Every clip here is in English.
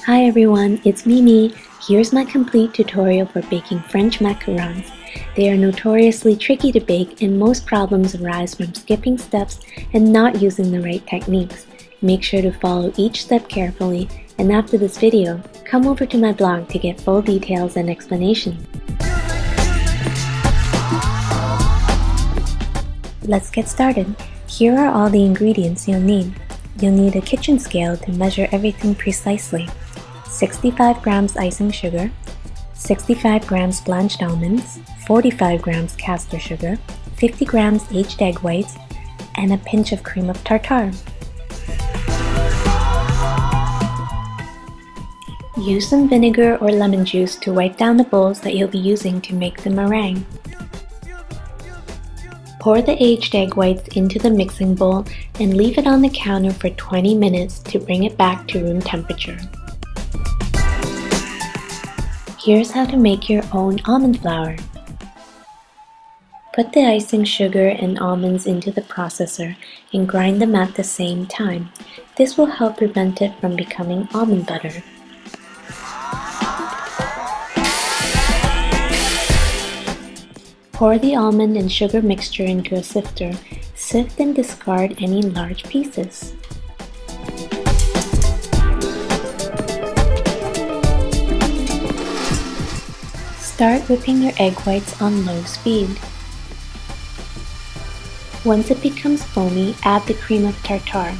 Hi everyone, it's Mimi. Here's my complete tutorial for baking French macarons. They are notoriously tricky to bake and most problems arise from skipping steps and not using the right techniques. Make sure to follow each step carefully, and after this video, come over to my blog to get full details and explanation. Let's get started. Here are all the ingredients you'll need. You'll need a kitchen scale to measure everything precisely, 65 grams icing sugar, 65 grams blanched almonds, 45 grams caster sugar, 50 grams aged egg whites, and a pinch of cream of tartar. Use some vinegar or lemon juice to wipe down the bowls that you'll be using to make the meringue. Pour the aged egg whites into the mixing bowl and leave it on the counter for 20 minutes to bring it back to room temperature. Here's how to make your own almond flour. Put the icing sugar and almonds into the processor and grind them at the same time. This will help prevent it from becoming almond butter. Pour the almond and sugar mixture into a sifter. Sift and discard any large pieces. Start whipping your egg whites on low speed. Once it becomes foamy, add the cream of tartar.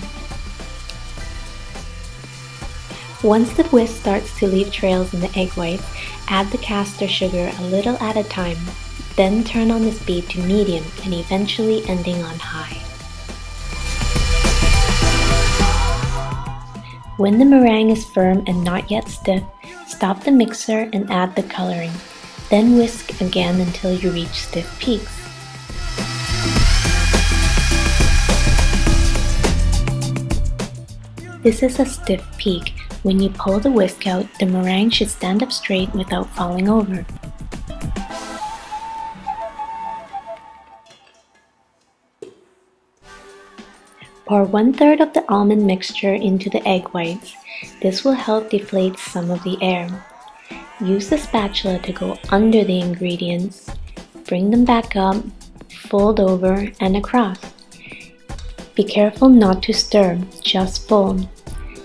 Once the whisk starts to leave trails in the egg whites, add the caster sugar a little at a time. Then turn on the speed to medium and eventually ending on high. When the meringue is firm and not yet stiff, stop the mixer and add the coloring. Then whisk again until you reach stiff peaks. This is a stiff peak. When you pull the whisk out, the meringue should stand up straight without falling over. Pour 1/3 of the almond mixture into the egg whites. This will help deflate some of the air. Use the spatula to go under the ingredients. Bring them back up, fold over and across. Be careful not to stir, just fold.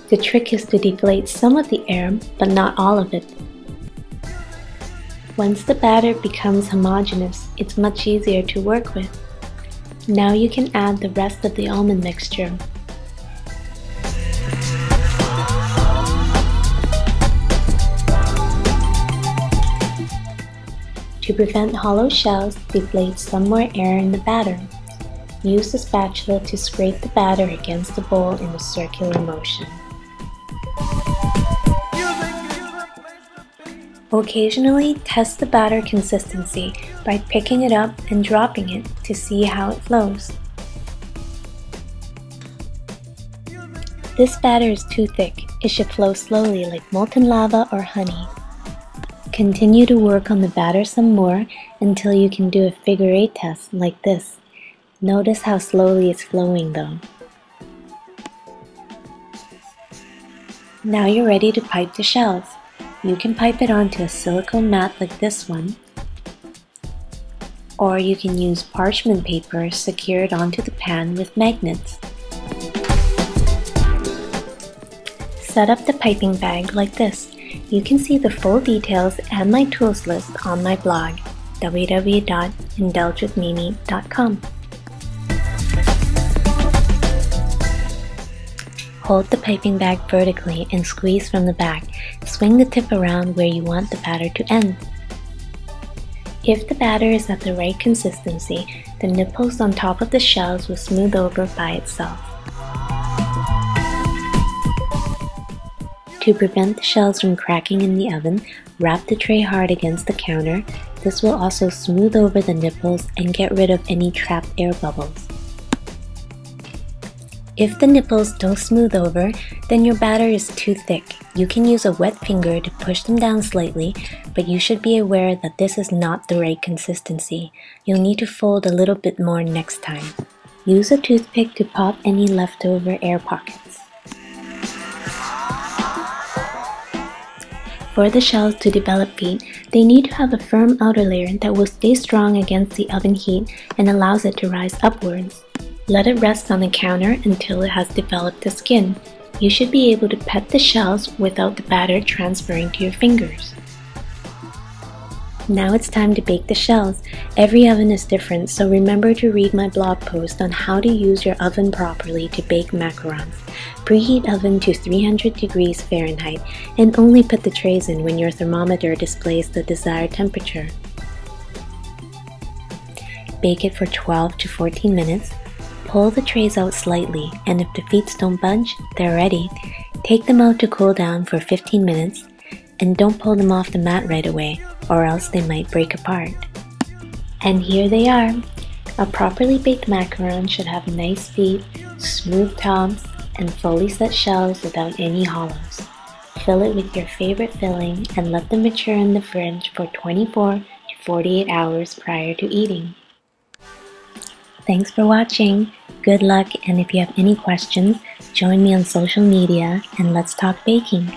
The trick is to deflate some of the air, but not all of it. Once the batter becomes homogeneous, it's much easier to work with. Now you can add the rest of the almond mixture. To prevent hollow shells, deflate some more air in the batter. Use the spatula to scrape the batter against the bowl in a circular motion. Occasionally, test the batter consistency by picking it up and dropping it to see how it flows. This batter is too thick. It should flow slowly like molten lava or honey. Continue to work on the batter some more until you can do a figure 8 test like this. Notice how slowly it's flowing though. Now you're ready to pipe the shells. You can pipe it onto a silicone mat like this one, or you can use parchment paper secured onto the pan with magnets. Set up the piping bag like this. You can see the full details and my tools list on my blog, www.indulgewithmimi.com. Hold the piping bag vertically and squeeze from the back. Swing the tip around where you want the batter to end. If the batter is at the right consistency, the nipples on top of the shells will smooth over by itself. To prevent the shells from cracking in the oven, wrap the tray hard against the counter. This will also smooth over the nipples and get rid of any trapped air bubbles. If the nipples don't smooth over, then your batter is too thick. You can use a wet finger to push them down slightly, but you should be aware that this is not the right consistency. You'll need to fold a little bit more next time. Use a toothpick to pop any leftover air pockets. For the shells to develop heat, they need to have a firm outer layer that will stay strong against the oven heat and allows it to rise upwards. Let it rest on the counter until it has developed the skin. You should be able to pet the shells without the batter transferring to your fingers. Now it's time to bake the shells. Every oven is different, so remember to read my blog post on how to use your oven properly to bake macarons. Preheat oven to 300 degrees Fahrenheit and only put the trays in when your thermometer displays the desired temperature. Bake it for 12 to 14 minutes. Pull the trays out slightly, and if the feet don't budge, they're ready. Take them out to cool down for 15 minutes, and don't pull them off the mat right away, or else they might break apart. And here they are. A properly baked macaron should have nice feet, smooth tops, and fully set shells without any hollows. Fill it with your favorite filling and let them mature in the fridge for 24 to 48 hours prior to eating. Thanks for watching. Good luck, and if you have any questions, join me on social media and let's talk baking.